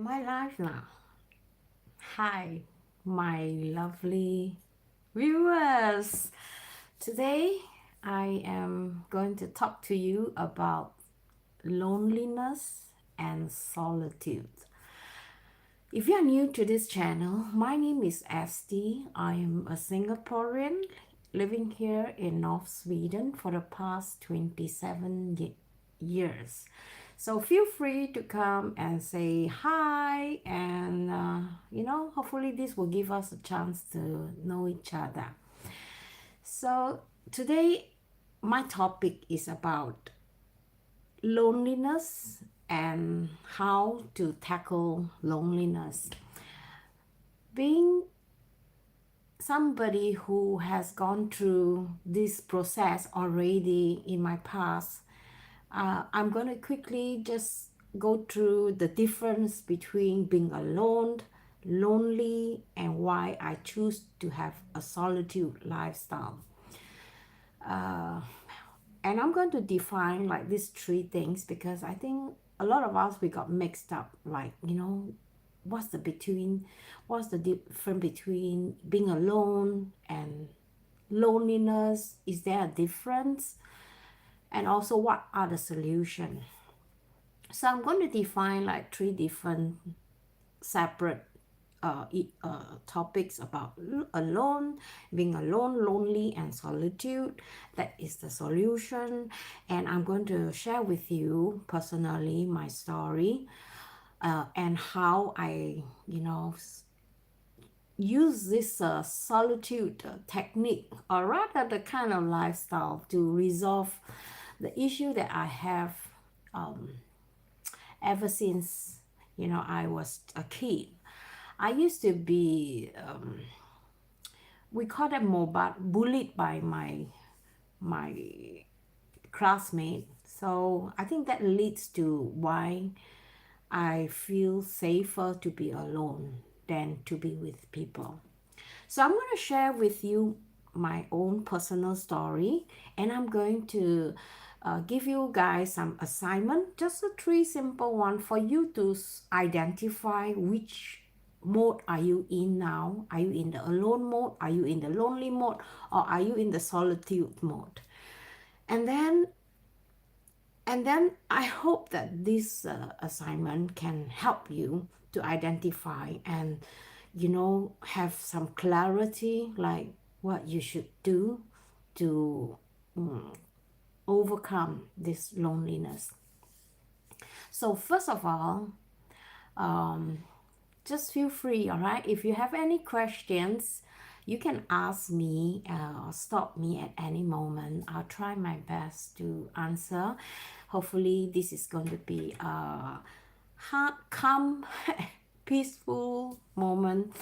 My life now. Hi, my lovely viewers. Today I am going to talk to you about loneliness and solitude. If you are new to this channel, my name is Esti. I am a Singaporean living here in North Sweden for the past 27 years. So feel free to come and say hi, and hopefully this will give us a chance to know each other. So today my topic is about loneliness and how to tackle loneliness. Being somebody who has gone through this process already in my past, I'm going to quickly just go through the difference between being alone, lonely, and why I choose to have a solitude lifestyle. And I'm going to define like these three things because I think a lot of us we got mixed up, like what's the difference between being alone and loneliness? Is there a difference? And also, what are the solutions? So I'm going to define like three different separate topics about alone, being alone, lonely, and solitude. That is the solution. And I'm going to share with you personally my story and how I, use this solitude technique, or rather the kind of lifestyle, to resolve the issue that I have ever since I was a kid. I used to be we call them mobile bullied by my classmate. So I think that leads to why I feel safer to be alone than to be with people. So I'm going to share with you my own personal story, and I'm going to give you guys some assignment, just a three simple one for you to identify which mode are you in now. Are you in the alone mode? Are you in the lonely mode? Or are you in the solitude mode? And then I hope that this assignment can help you to identify and have some clarity, like what you should do to overcome this loneliness. So first of all, just feel free, all right? If you have any questions, you can ask me or stop me at any moment. I'll try my best to answer. Hopefully this is going to be a calm peaceful moment.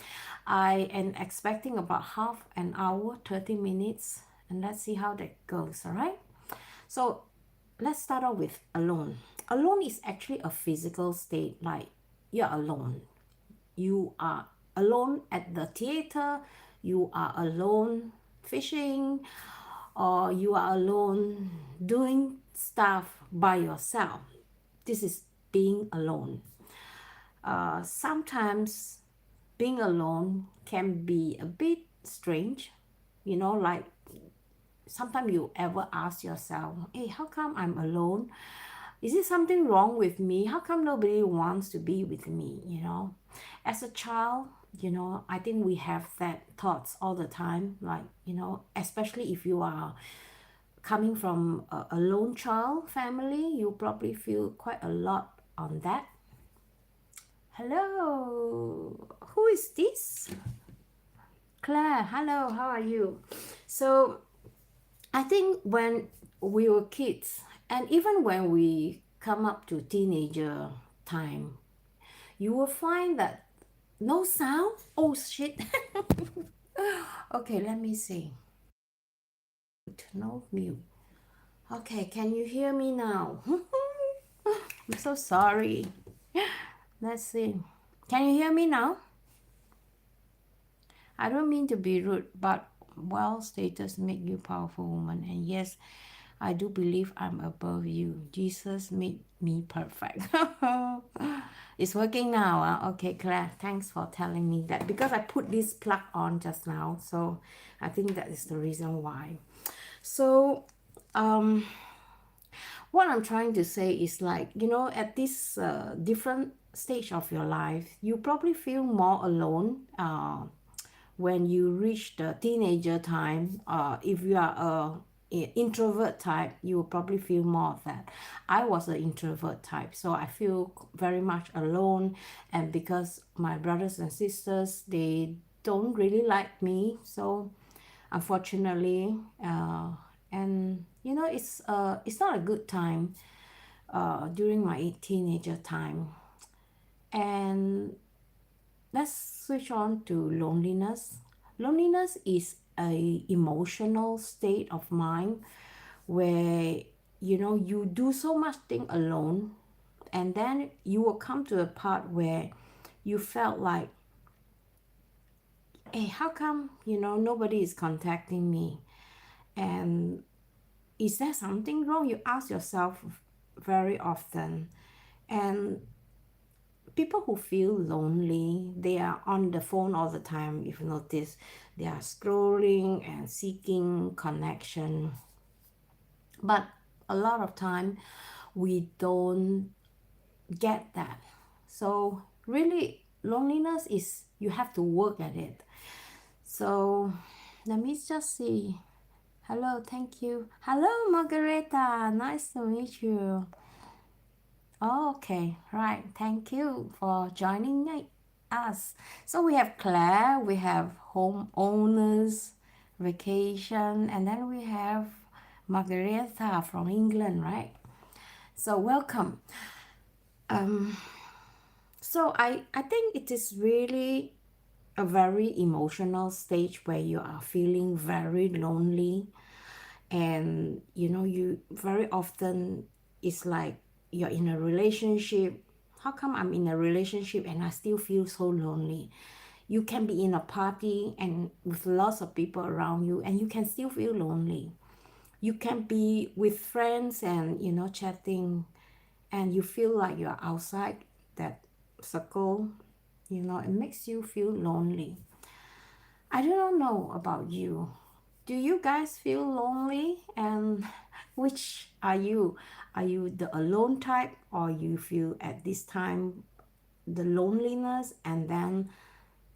I am expecting about half an hour, 30 minutes, and let's see how that goes, all right? So let's start off with alone. Alone is actually a physical state, like you're alone. You are alone at the theater, you are alone fishing, or you are alone doing stuff by yourself. This is being alone. Sometimes being alone can be a bit strange, like sometimes you ever ask yourself, hey, how come I'm alone? Is it something wrong with me? How come nobody wants to be with me? As a child, I think we have that thoughts all the time, like, especially if you are coming from a lone child family, you probably feel quite a lot on that. Hello, who is this? Claire, hello, how are you? So I think when we were kids, and even when we come up to teenager time, you will find that no sound. Oh shit. Okay, let me see. No mute. Okay, can you hear me now? I'm so sorry. Let's see. Can you hear me now? I don't mean to be rude, but well status make you powerful woman. And yes, I do believe I'm above you. Jesus made me perfect. It's working now. Okay, Claire, thanks for telling me that, because I put this plug on just now. So I think that is the reason why. So what I'm trying to say is, like, at this different stage of your life, you probably feel more alone when you reach the teenager time. If you are introvert type, you will probably feel more of that. I was an introvert type, so I feel very much alone. And because my brothers and sisters, they don't really like me, so unfortunately, and it's not a good time during my teenager time. And let's switch on to loneliness. Loneliness is a emotional state of mind where you do so much thing alone, and then you will come to a part where you felt like, hey, how come nobody is contacting me, and is there something wrong? You ask yourself very often. And people who feel lonely, they are on the phone all the time. If you notice, they are scrolling and seeking connection. But a lot of time we don't get that. So really, loneliness is, you have to work at it. So let me just see. Hello, thank you. Hello, Margareta, nice to meet you. Oh, okay, right. Thank you for joining us. So we have Claire, we have homeowners, vacation, and then we have Margareta from England, right? So welcome. So I think it is really a very emotional stage where you are feeling very lonely. And you very often, it's like you're in a relationship. How come I'm in a relationship and I still feel so lonely? You can be in a party and with lots of people around you and you can still feel lonely. You can be with friends and chatting, and you feel like you're outside that circle. It makes you feel lonely. I don't know about you. Do you guys feel lonely? And which are you? Are you the alone type, or you feel at this time the loneliness? And then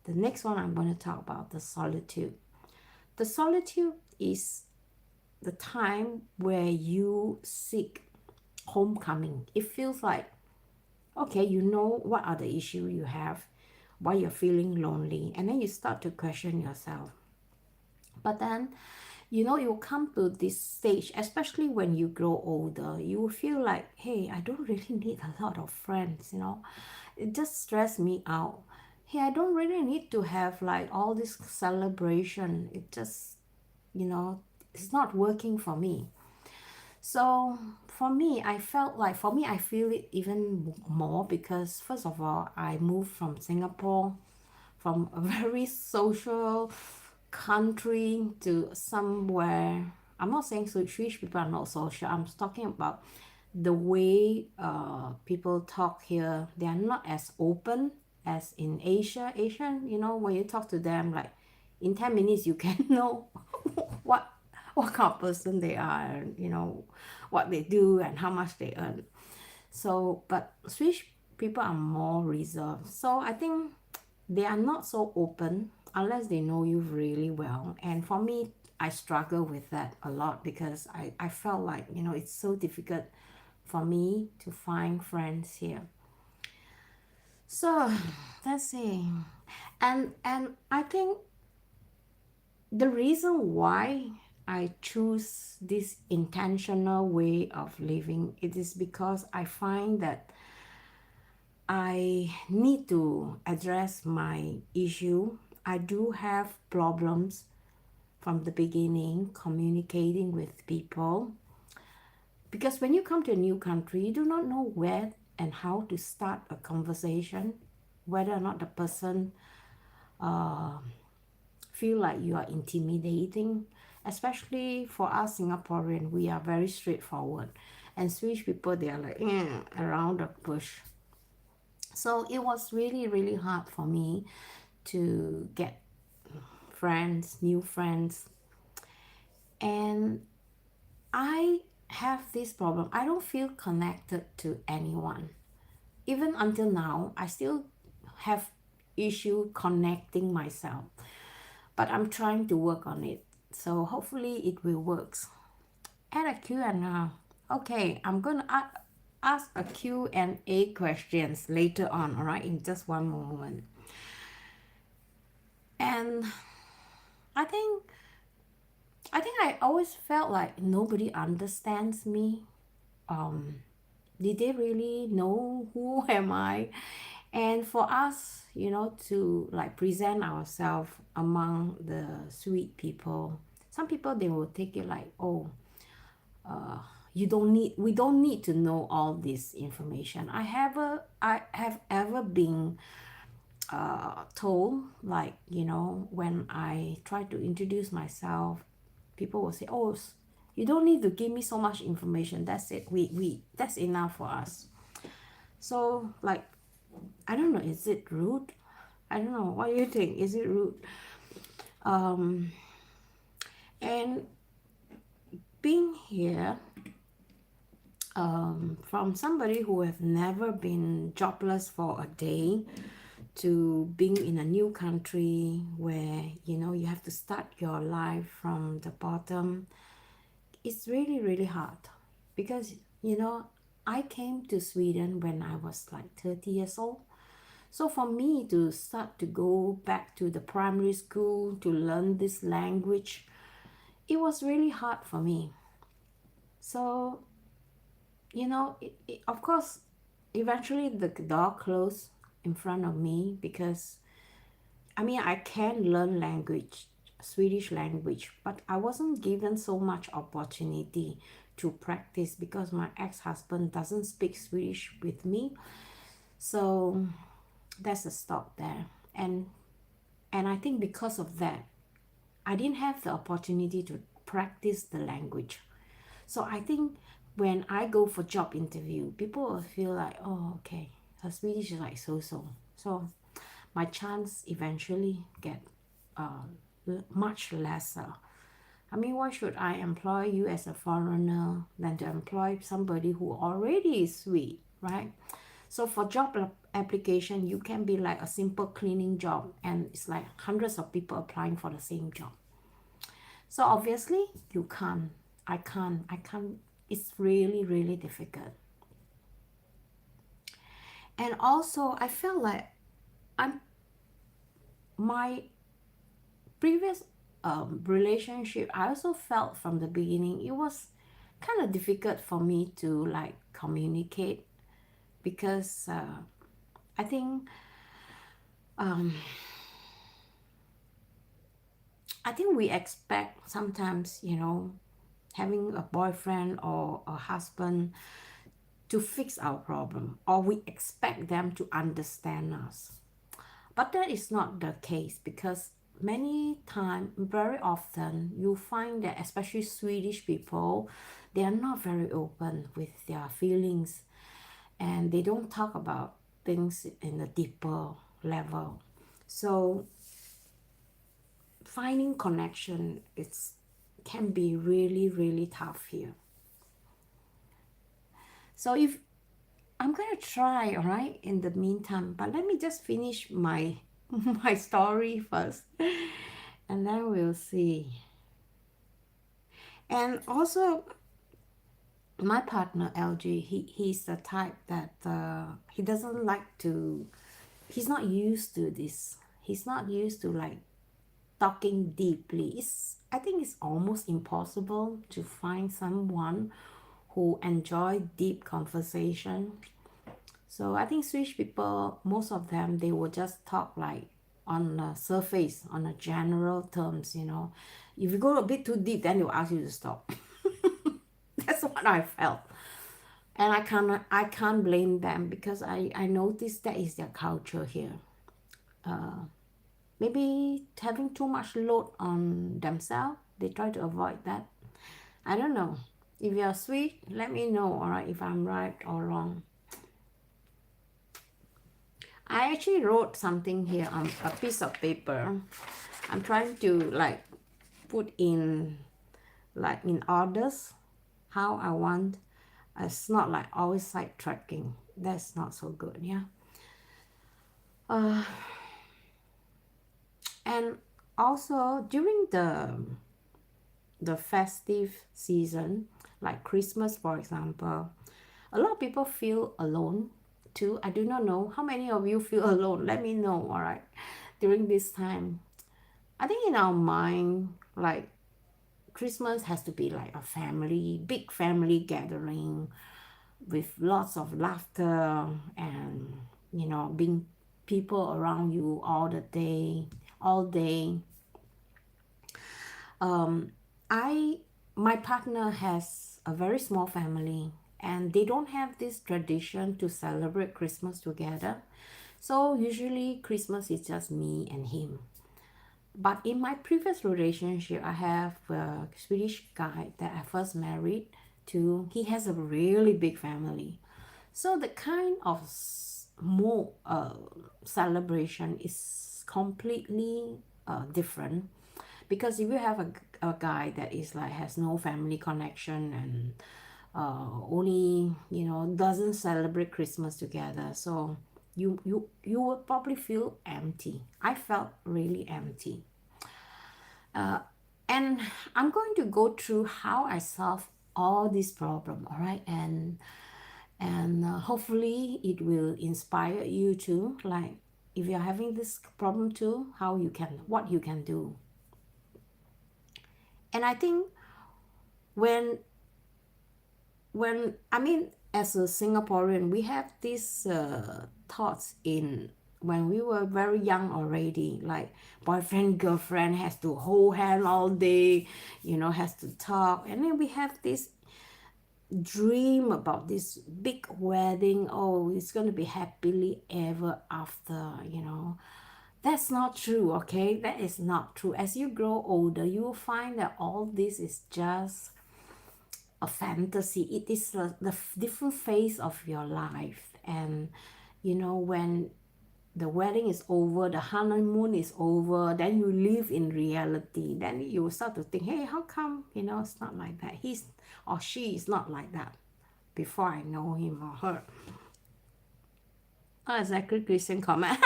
the next one I'm going to talk about, the solitude. The solitude is the time where you seek homecoming. It feels like, okay, you know what are the issues you have, why you're feeling lonely, and then you start to question yourself. But then it will come to this stage, especially when you grow older, you will feel like, hey, I don't really need a lot of friends. It just stress me out. Hey, I don't really need to have like all this celebration. It just, it's not working for me. So for me, I feel it even more because, first of all, I moved from Singapore, from a very social country to somewhere. I'm not saying Swedish people are not social. I'm talking about the way people talk here. They are not as open as in Asia. Asian, when you talk to them, like in 10 minutes you can know what kind of person they are, what they do and how much they earn. So, but Swedish people are more reserved. So I think they are not so open unless they know you really well. And for me, I struggle with that a lot because I felt like, it's so difficult for me to find friends here. So let's see. And I think the reason why I choose this intentional way of living, it is because I find that I need to address my issue. I do have problems from the beginning communicating with people, because when you come to a new country, you do not know where and how to start a conversation, whether or not the person feel like you are intimidating, especially for us Singaporean, we are very straightforward, and Swedish people, they are like around the bush. So it was really really hard for me to get friends, new friends. And I have this problem. I don't feel connected to anyone. Even until now, I still have issue connecting myself. But I'm trying to work on it. So hopefully it will work. Add a Q&A. Okay, I'm going to ask a Q&A questions later on, all right, in just one moment. And I think I always felt like nobody understands me. Did they really know who am I? And for us, to like present ourselves among the sweet people, some people, they will take it like, oh, we don't need to know all this information. I have ever been told, like, when I try to introduce myself, people will say, oh, you don't need to give me so much information, that's it, we that's enough for us. So, like, I don't know, is it rude? I don't know, what do you think? Is it rude? And being here, from somebody who have never been jobless for a day, to being in a new country where you have to start your life from the bottom, it's really really hard. Because I came to Sweden when I was like 30 years old. So for me to start to go back to the primary school to learn this language, it was really hard for me. So of course, eventually the door closed in front of me, because I mean, I can learn language, Swedish language, but I wasn't given so much opportunity to practice because my ex-husband doesn't speak Swedish with me. So that's a stop there. And I think because of that, I didn't have the opportunity to practice the language. So I think when I go for job interview, people will feel like, oh, okay, her Swedish is like so. So my chance eventually get much lesser. I mean, why should I employ you as a foreigner than to employ somebody who already is sweet, right? So for job application, you can be like a simple cleaning job, and it's like hundreds of people applying for the same job. So obviously, you can't. I can't. It's really, really difficult. And also, I felt like my previous relationship, I also felt from the beginning it was kind of difficult for me to like communicate, because I think we expect sometimes, having a boyfriend or a husband to fix our problem, or we expect them to understand us. But that is not the case, because very often, you find that especially Swedish people, they are not very open with their feelings, and they don't talk about things in a deeper level. So finding connection, can be really really tough here. So if I'm gonna try, all right, in the meantime, but let me just finish my my story first, and then we'll see. And also, my partner LG, he's the type that he doesn't like to. He's not used to this. He's not used to like talking deeply. I think it's almost impossible to find someone who enjoy deep conversation. So I think Swedish people, most of them, they will just talk like on the surface, on a general terms. If you go a bit too deep, then they'll ask you to stop. That's what I felt. And I can't blame them, because I noticed that is their culture here. Maybe having too much load on themselves, They try to avoid that. I don't know. If you're sweet, let me know, all right, if I'm right or wrong. I actually wrote something here on a piece of paper. I'm trying to like put in like in orders how I want. It's not like always sidetracking. That's not so good, yeah. And also during the festive season, like Christmas, for example, a lot of people feel alone too. I do not know how many of you feel alone. Let me know, all right, during this time. I think in our mind, like Christmas has to be like a family, big family gathering with lots of laughter and, being people around you all day. I my partner has a very small family and they don't have this tradition to celebrate Christmas together. So usually Christmas is just me and him. But in my previous relationship, I have a Swedish guy that I first married to. He has a really big family. So the kind of more celebration is completely different, because if you have a guy that is like has no family connection and only doesn't celebrate Christmas together, so you will probably feel empty. I felt really empty. And I'm going to go through how I solve all this problem, all right? And hopefully it will inspire you too, like if you're having this problem too, what you can do. And I think when I mean, as a Singaporean, we have these thoughts in when we were very young already, like boyfriend girlfriend has to hold hand all day, has to talk, and then we have this dream about this big wedding. Oh, it's going to be happily ever after. That's not true. Okay, that is not true. As you grow older, you will find that all this is just a fantasy. It is the different phase of your life. And when the wedding is over, the honeymoon is over, then you live in reality, then you will start to think, hey, how come it's not like that, he's or she is not like that before I know him or her. Not exactly Christian comment.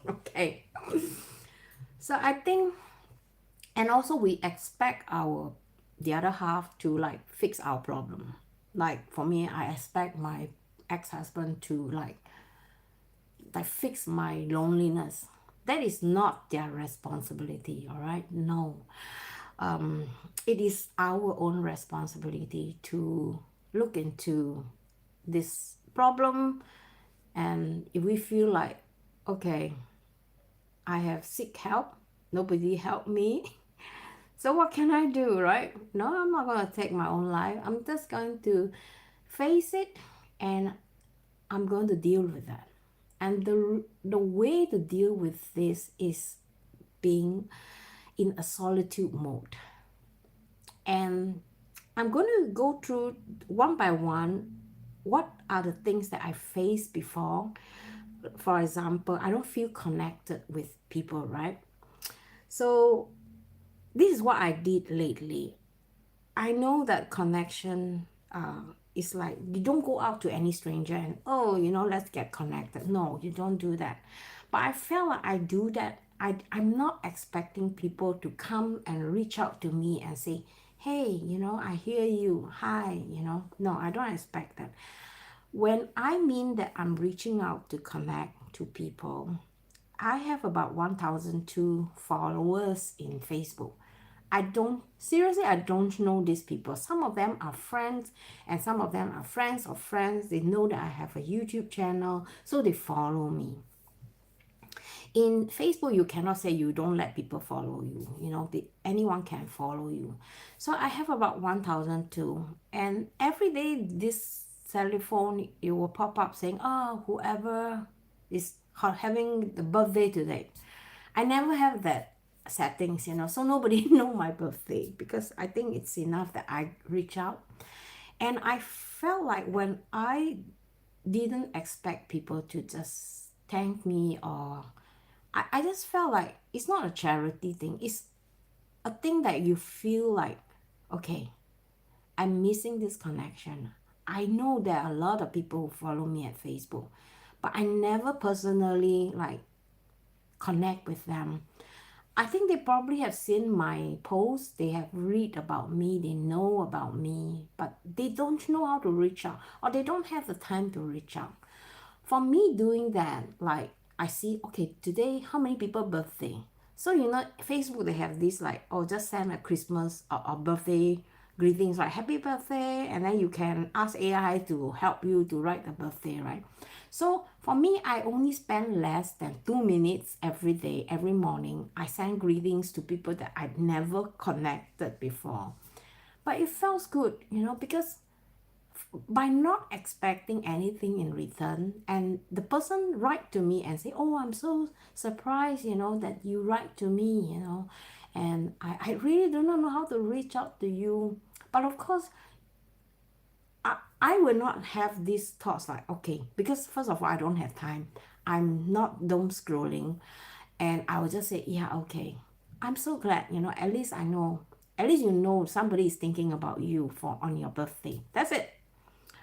Okay, so I think, and also we expect the other half to like fix our problem. Like for me, I expect my ex-husband to like fix my loneliness. That is not their responsibility, all right? No. It is our own responsibility to look into this problem. And if we feel like, okay, I have seek help, nobody helped me, so what can I do, right? No, I'm not going to take my own life. I'm just going to face it, and I'm going to deal with that. And the way to deal with this is being in a solitude mode. And I'm going to go through one by one what are the things that I faced before. For example, I don't feel connected with people, right? So this is what I did lately. I know that connection is like you don't go out to any stranger and let's get connected. No, you don't do that. But I felt like I do that. I'm not expecting people to come and reach out to me and say, hey, I hear you. Hi, No, I don't expect that. When I mean that I'm reaching out to connect to people, I have about 1,002 followers in Facebook. I don't know these people. Some of them are friends, and some of them are friends of friends. They know that I have a YouTube channel, so they follow me. In Facebook, you cannot say you don't let people follow you. Anyone can follow you. So I have about 1,002, and every day this telephone, it will pop up saying, oh, whoever is having the birthday today. I never have that. settings, you know, so nobody know my birthday, because I think it's enough that I reach out. And I felt like when I didn't expect people to just thank me, or I just felt like it's not a charity thing. It's a thing that you feel like, okay, I'm missing this connection. I know there are a lot of people who follow me at Facebook, but I never personally like connect with them. I think they probably have seen my posts, they have read about me, they know about me, but they don't know how to reach out, or they don't have the time to reach out. For me doing that, like I see, okay, today how many people birthday? So you know, Facebook they have this like, oh, just send a Christmas or birthday greetings, like happy birthday, and then you can ask AI to help you to write the birthday, right? So for me, I only spend less than 2 minutes every day, every morning. I send greetings to people that I've never connected before. But it feels good, you know, because by not expecting anything in return, and the person write to me and say, oh, I'm so surprised, you know, that you write to me, you know, and I really do not know how to reach out to you. But of course, I will not have these thoughts like, okay, because first of all, I don't have time. I'm not doom scrolling. And I will just say, yeah, okay. I'm so glad, you know, at least I know, at least you know somebody is thinking about you for on your birthday. That's it.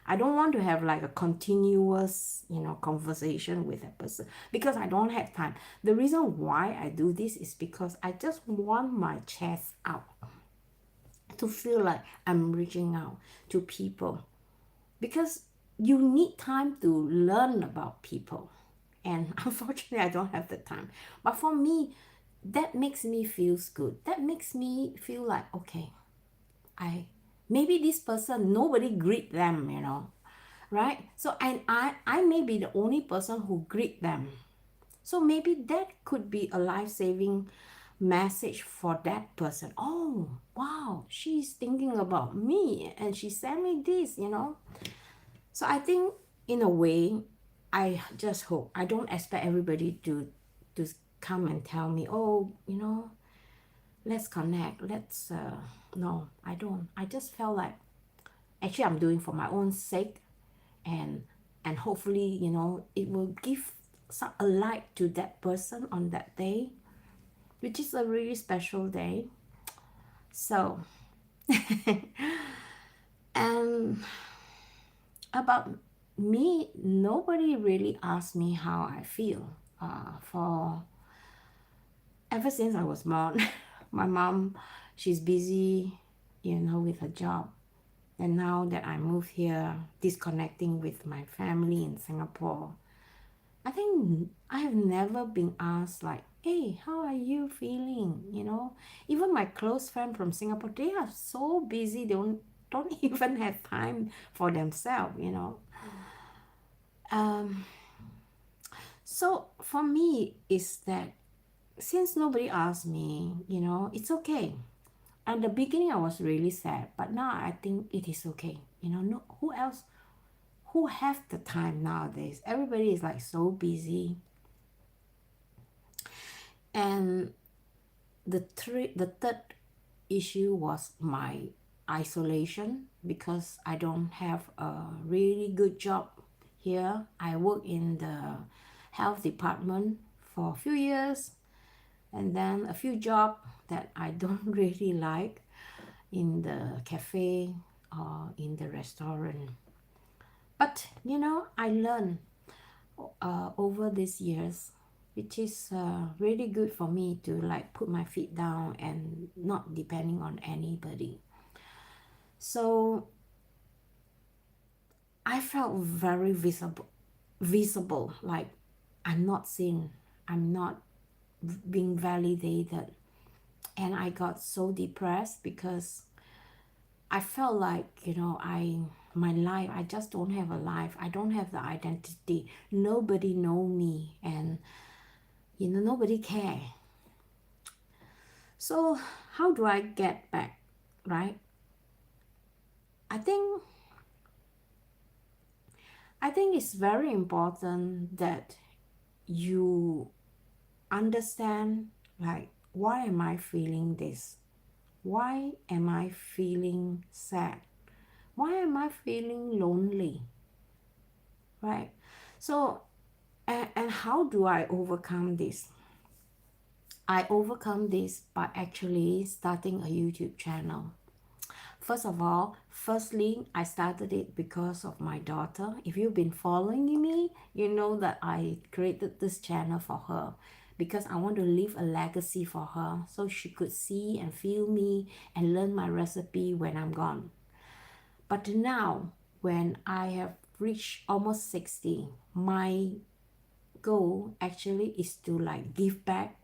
I don't want to have like a continuous, you know, conversation with a person, because I don't have time. The reason why I do this is because I just want my chest out, to feel like I'm reaching out to people, because you need time to learn about people. And unfortunately, I don't have the time. But for me, that makes me feel good. That makes me feel like, okay, I maybe this person, nobody greet them, you know, right? So and I may be the only person who greet them. So maybe that could be a life-saving message for that person. Oh, wow, she's thinking about me and she sent me this, you know. So I think in a way, I just hope, I don't expect everybody to come and tell me, oh, you know, let's connect, let's no, I don't. I just felt like actually I'm doing for my own sake, and hopefully, you know, it will give some a light to that person on that day, which is a really special day. So and about me, nobody really asked me how I feel. For ever since I was born, my mom, she's busy, you know, with her job. And now that I moved here, disconnecting with my family in Singapore, I think I have never been asked like, hey, how are you feeling? You know, even my close friend from Singapore, they are so busy, they don't even have time for themselves, you know. Um, so for me, is that since nobody asked me, you know, it's okay. At the beginning, I was really sad, but now I think it is okay. You know, no, who else, who have the time nowadays? Everybody is like so busy. And the third issue was my isolation, because I don't have a really good job here. I work in the health department for a few years, and then a few jobs that I don't really like in the cafe or in the restaurant. But you know, I learned over these years, which is really good for me to like put my feet down and not depending on anybody. So I felt very visible, like I'm not seen, I'm not being validated, and I got so depressed because I felt like, you know, my life, I just don't have a life. I don't have the identity. Nobody know me, and you know, nobody care. So how do I get back, right? I think it's very important that you understand like why am I feeling this? Why am I feeling sad? Why am I feeling lonely? Right? So, and how do I overcome this? I overcome this by actually starting a YouTube channel. Firstly, I started it because of my daughter. If you've been following me, you know that I created this channel for her because I want to leave a legacy for her so she could see and feel me and learn my recipe when I'm gone. But now, when I have reached almost 60, my goal actually is to like give back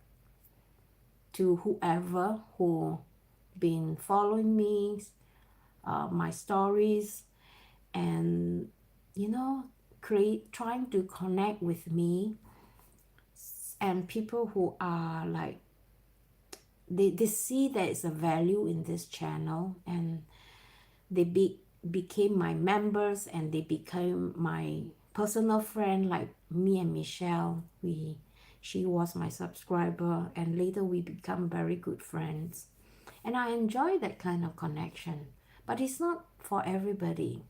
to whoever who been following me, my stories, and trying to connect with me, and people who are like they see there is a value in this channel, and they became my members, and they became my personal friend, like me and Michelle. She was my subscriber, and later we become very good friends, and I enjoy that kind of connection. But it's not for everybody.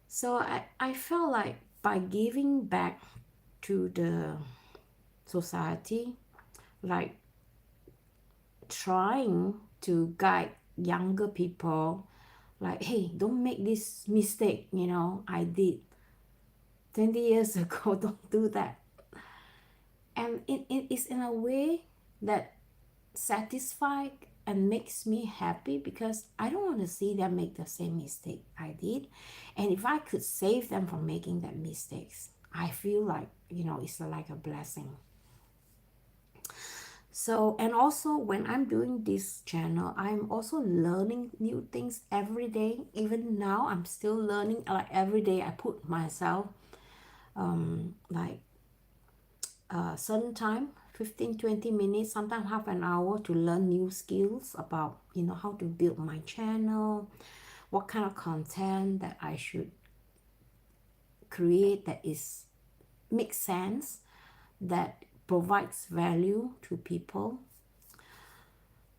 So I felt like by giving back to the society, like trying to guide younger people, like, hey, don't make this mistake, I did 20 years ago, don't do that. And it is in a way that satisfied and makes me happy, because I don't want to see them make the same mistake I did. And if I could save them from making that mistakes, I feel like, it's like a blessing. So, and also when I'm doing this channel, I'm also learning new things every day. Even now, I'm still learning. Like every day I put myself like a certain time, 15-20 minutes, sometimes half an hour, to learn new skills about how to build my channel, what kind of content that I should create that is makes sense, that provides value to people.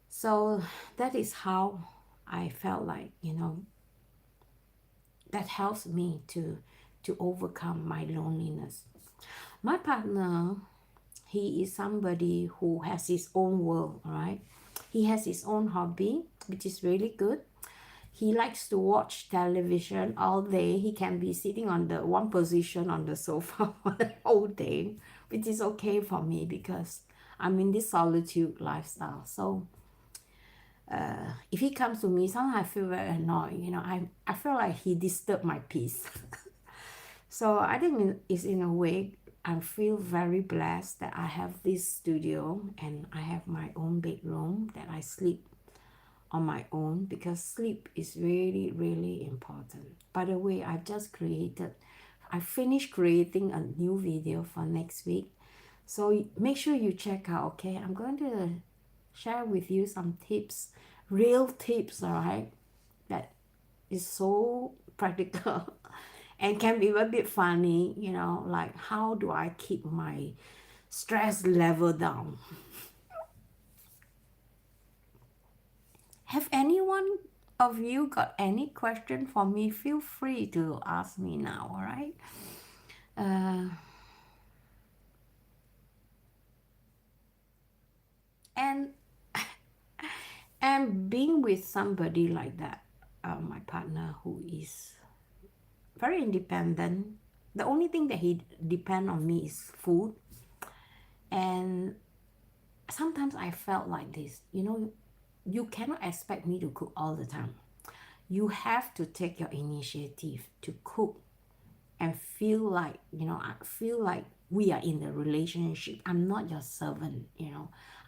So that is how I felt like, that helps me to overcome my loneliness. My partner, he is somebody who has his own world, right? He has his own hobby, which is really good. He likes to watch television all day. He can be sitting on the one position on the sofa for the whole day, which is okay for me because I'm in this solitude lifestyle. So if he comes to me, sometimes I feel very annoyed. I feel like he disturbed my peace. So I think it's in a way, I feel very blessed that I have this studio and I have my own bedroom that I sleep on my own, because sleep is really, really important. By the way, I finished creating a new video for next week. So make sure you check out, okay? I'm going to share with you some tips, real tips, all right? That is so practical and can be a bit funny, like how do I keep my stress level down? Have anyone of you got any question for me? Feel free to ask me now, all right? And and being with somebody like that, my partner, who is very independent, the only thing that he depend on me is food. And sometimes I felt like this, you cannot expect me to cook all the time. You have to take your initiative to cook and feel like, I feel like we are in the relationship. I'm not your servant,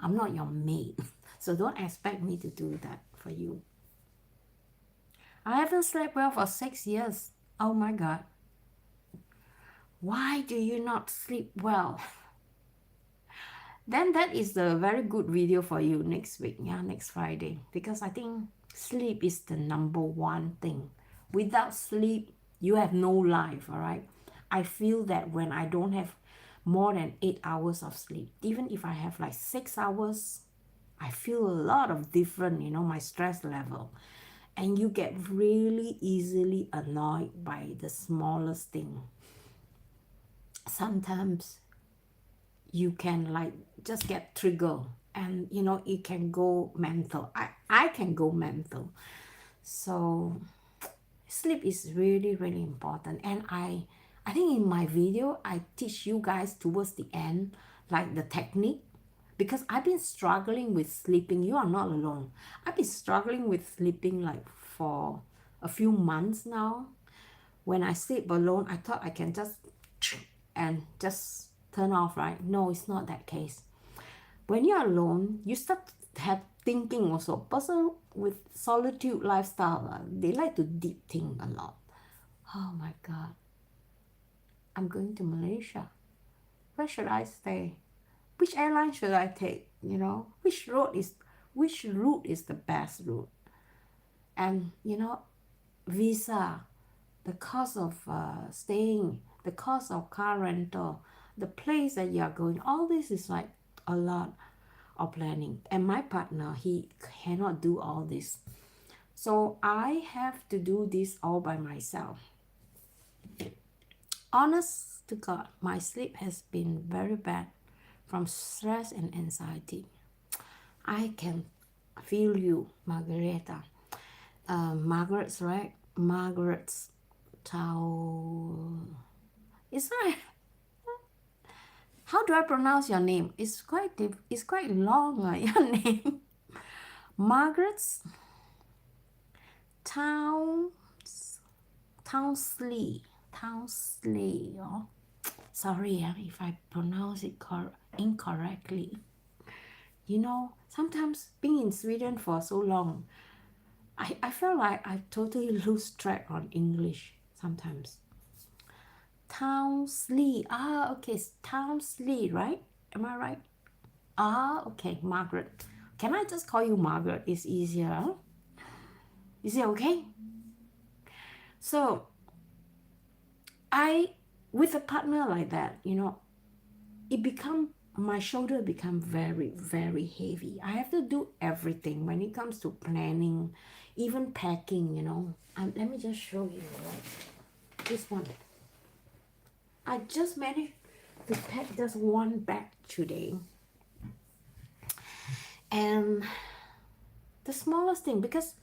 I'm not your maid. So don't expect me to do that for you. I haven't slept well for 6 years. Oh my God. Why do you not sleep well? Then that is a very good video for you next week, next Friday. Because I think sleep is the number one thing. Without sleep, you have no life, all right? I feel that when I don't have more than 8 hours of sleep. Even if I have like 6 hours, I feel a lot of different, you know, my stress level. And you get really easily annoyed by the smallest thing. Sometimes you can like just get triggered, and you know, it can go mental. I can go mental. So sleep is really, really important. And I think in my video I teach you guys towards the end like the technique, because I've been struggling with sleeping. You are not alone. I've been struggling with sleeping like for a few months now. When I sleep alone, I thought I can just and just turn off, right? No, it's not that case. When you're alone, you start to have thinking also. Person with solitude lifestyle, they like to deep think a lot. Oh my God, I'm going to Malaysia. Where should I stay? Which airline should I take? You know, which route is the best route? And you know, visa, the cost of staying, the cost of car rental, the place that you are going, all this is like a lot of planning. And my partner, he cannot do all this. So I have to do this all by myself. Honest to God, my sleep has been very bad from stress and anxiety. I can feel you, Margareta. Margaret's right. Margaret's Tao. It's right. How do I pronounce your name? It's quite long, your name. Margaret's Townsley. Townsley. Oh, sorry if I pronounce it incorrectly. You know, sometimes being in Sweden for so long, I feel like I totally lose track on English sometimes. Townsley. Ah, okay. Townsley, right? Am I right? Ah, okay. Margaret. Can I just call you Margaret? It's easier. Is it okay? So, with a partner like that, you know, my shoulder become very, very heavy. I have to do everything when it comes to planning, even packing, you know. Let me just show you, right? This one. I just managed to pack just one bag today. And the smallest thing, because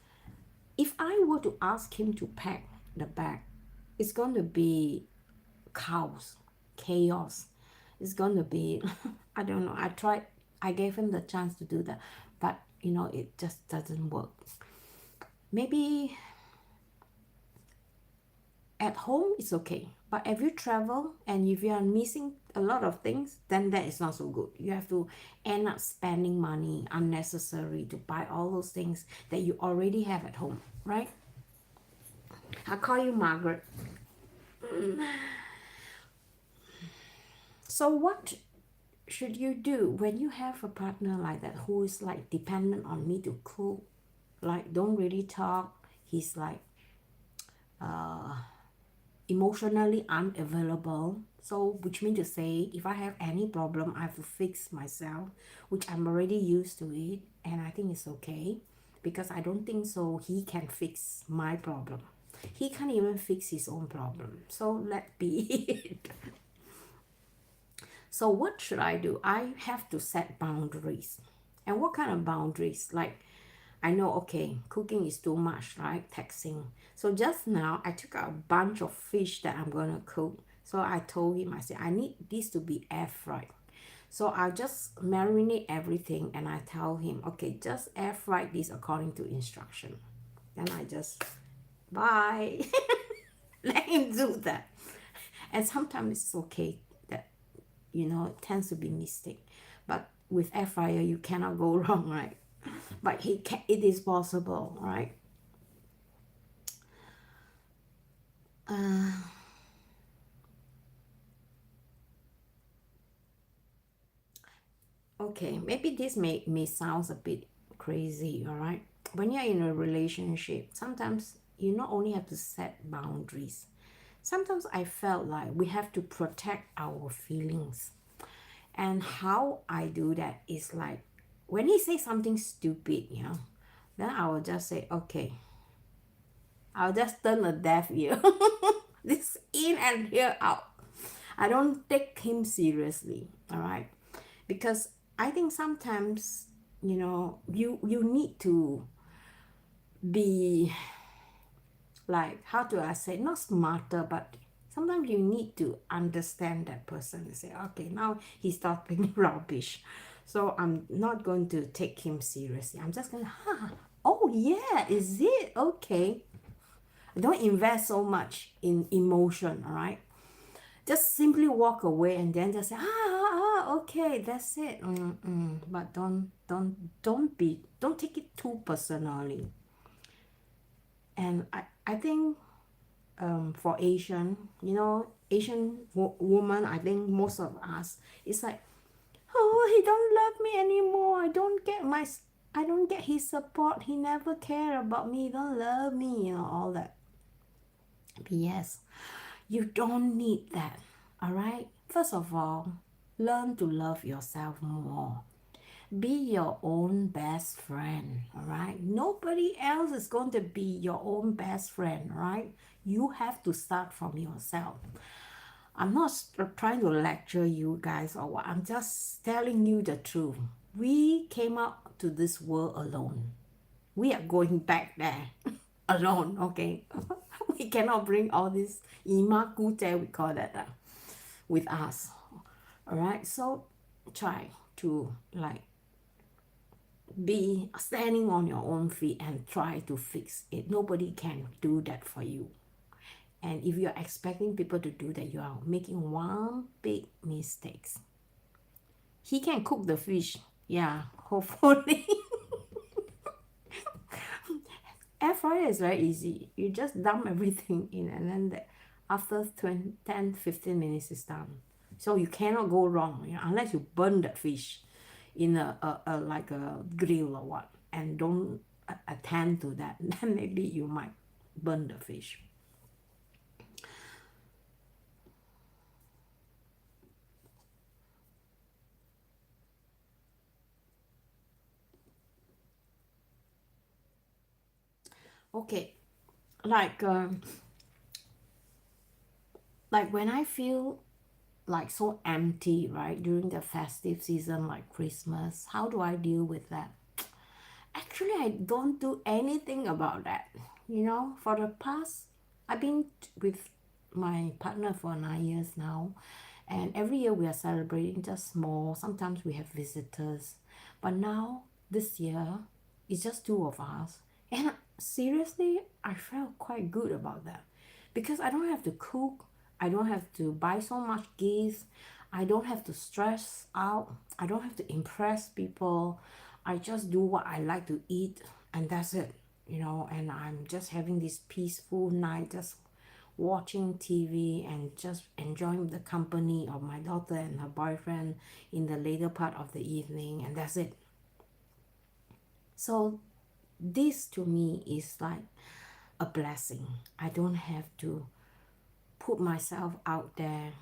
if I were to ask him to pack the bag, it's going to be chaos. It's going to be, I don't know. I gave him the chance to do that, but you know, it just doesn't work. Maybe at home it's okay, but if you travel and if you are missing a lot of things, then that is not so good. You have to end up spending money unnecessary to buy all those things that you already have at home, right? I'll call you Margaret. So what should you do when you have a partner like that who is like dependent on me to cook, like don't really talk? He's like emotionally unavailable. So which means to say, if I have any problem, I have to fix myself, which I'm already used to it, and I think it's okay, because I don't think so he can fix my problem. He can't even fix his own problem. So let be it. So what should I do? I have to set boundaries. And what kind of boundaries? Like, I know, okay, cooking is too much, right? Taxing. So just now, I took out a bunch of fish that I'm going to cook. So I told him, I said, I need this to be air fried. So I'll just marinate everything, and I tell him, okay, just air fry this according to instruction. Then I just, bye. Let him do that. And sometimes it's okay that, you know, it tends to be mistake. But with air fryer, you cannot go wrong, right? But it is possible, right? Okay, maybe this may sound a bit crazy, all right? When you're in a relationship, sometimes you not only have to set boundaries, sometimes I felt like we have to protect our feelings. And how I do that is like when he says something stupid, then I will just say, okay, I'll just turn a deaf ear. This in and here out. I don't take him seriously, all right? Because I think sometimes, you need to be like, how do I say, not smarter, but sometimes you need to understand that person and say, okay, now he's talking rubbish. So I'm not going to take him seriously. I'm just going to, oh yeah, is it? Okay. Don't invest so much in emotion, all right? Just simply walk away and then just say, okay, that's it. But don't take it too personally. And I think for Asian, Asian woman, I think most of us, it's like, oh, he don't love me anymore. I don't get his support. He never care about me. He don't love me. All that BS. You don't need that. All right. First of all, learn to love yourself more. Be your own best friend, all right? Nobody else is going to be your own best friend, right? You have to start from yourself. I'm not trying to lecture you guys or what. I'm just telling you the truth. We came out to this world alone. We are going back there alone, okay? We cannot bring all this imakute, we call that, with us. All right, so try to like be standing on your own feet and try to fix it. Nobody can do that for you. And if you're expecting people to do that, you are making one big mistake. He can cook the fish. Yeah, hopefully. Air fryer is very easy. You just dump everything in and then after 20, 10, 15 minutes it's done. So you cannot go wrong, unless you burn that fish in a like a grill or what, and don't attend to that. Then maybe you might burn the fish. Okay, like when I feel like so empty, right, during the festive season like Christmas, how do I deal with that? Actually, I don't do anything about that. For the past, I've been with my partner for 9 years now, and every year we are celebrating just small. Sometimes we have visitors, but now this year it's just two of us, and seriously, I felt quite good about that because I don't have to cook, I don't have to buy so much gifts, I don't have to stress out, I don't have to impress people. I just do what I like to eat, and that's it, and I'm just having this peaceful night, just watching TV and just enjoying the company of my daughter and her boyfriend in the later part of the evening, and that's it. So this to me is like a blessing. I don't have to put myself out there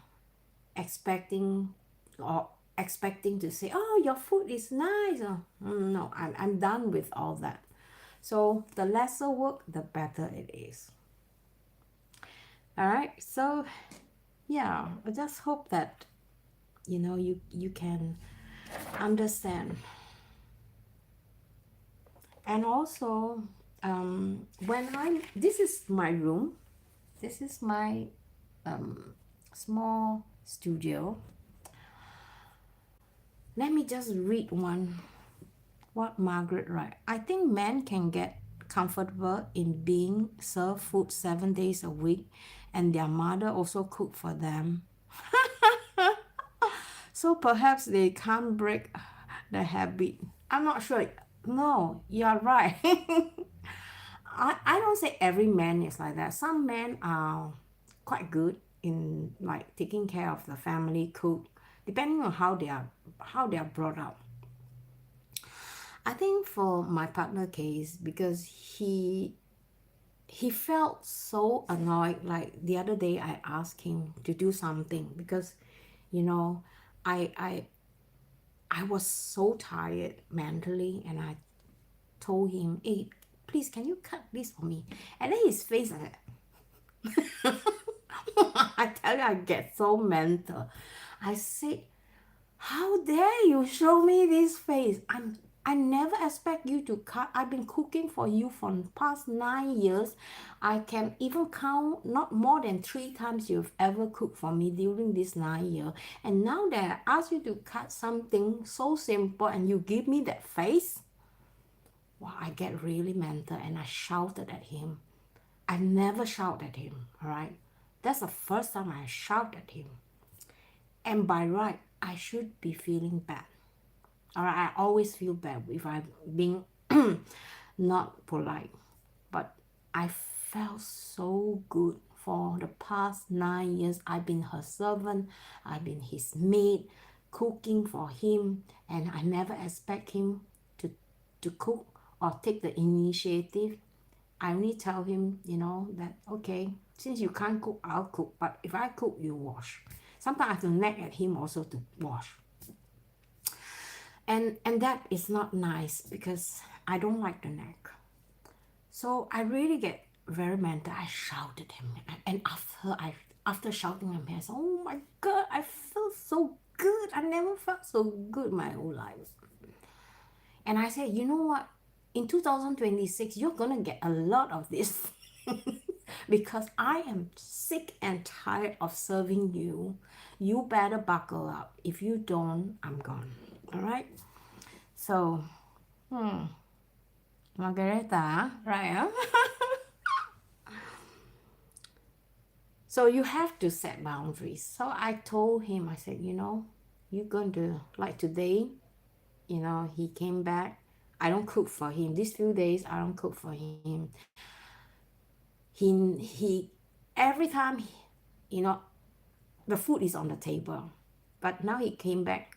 expecting to say, oh, your food is nice. No, I'm done with all that. So the lesser work, the better it is. All right, so yeah, I just hope that you can understand. And also, when this is my room, this is my small studio. Let me just read what Margaret write. I think men can get comfortable in being served food 7 days a week, and their mother also cook for them. So perhaps they can't break the habit. I'm not sure. No, you're right. I don't say every man is like that. Some men are quite good in like taking care of the family, cook, depending on how they are brought up. I think for my partner case, because he he felt so annoyed. Like the other day I asked him to do something because, you know, I I I was so tired mentally, and I told him, hey, please can you cut this for me? And then his face like that. I tell you, I get so mental. I said, how dare you show me this face? I never expect you to cut. I've been cooking for you for the past 9 years. I can even count not more than 3 times you've ever cooked for me during this 9 years. And now that I ask you to cut something so simple and you give me that face, well, I get really mental and I shouted at him. I never shout at him, all right? That's the first time I shout at him. And by right, I should be feeling bad. All right, I always feel bad if I'm being not polite. But I felt so good for the past 9 years. I've been her servant, I've been his maid, cooking for him, and I never expect him to cook or take the initiative. I only tell him, that okay, since you can't cook, I'll cook. But if I cook, you wash. Sometimes I have to nag at him also to wash. And that is not nice because I don't like the nag. So I really get very mental. I shouted at him, and after shouting at him, I said, "Oh my God, I feel so good. I never felt so good my whole life." And I said, you know what? In 2026, you're gonna get a lot of this because I am sick and tired of serving you. You better buckle up. If you don't, I'm gone. All right? So, Margareta, right? Huh? So you have to set boundaries. So I told him, I said, you're going to, like today, he came back. I don't cook for him. These few days, I don't cook for him. He every time, the food is on the table. But now he came back.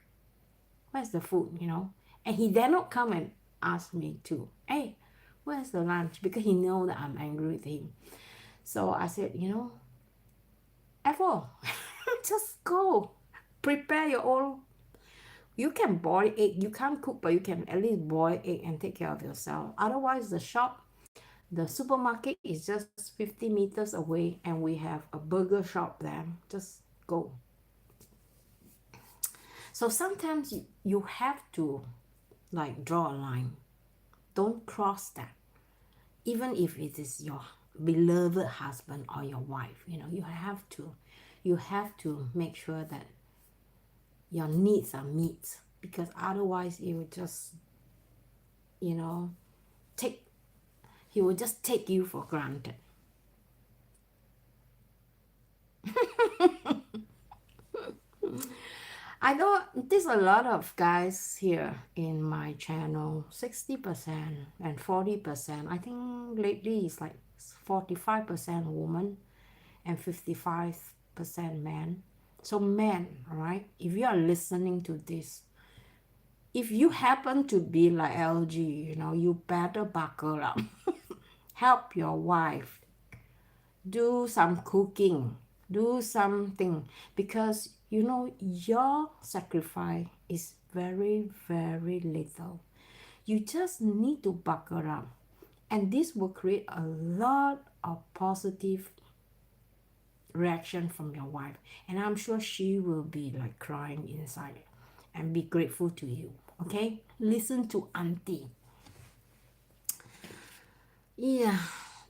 Where's the food, And he dare not come and ask me to, hey, where's the lunch? Because he know that I'm angry with him. So I said, F all. Just go. Prepare your own. You can boil egg. You can't cook, but you can at least boil egg and take care of yourself. Otherwise, the supermarket is just 50 meters away, and we have a burger shop there. Just go. So sometimes you have to like draw a line. Don't cross that. Even if it is your beloved husband or your wife, you have to make sure that your needs are met, because otherwise it will just, he will just take you for granted. I know there's a lot of guys here in my channel, 60% and 40%. I think lately it's like 45% woman and 55% men. So men, all right, if you are listening to this, if you happen to be like LG, you better buckle up. Help your wife. Do some cooking. Do something, because your sacrifice is very, very little. You just need to buckle up, and this will create a lot of positive reaction from your wife, and I'm sure she will be like crying inside and be grateful to you. Okay, listen to auntie. Yeah,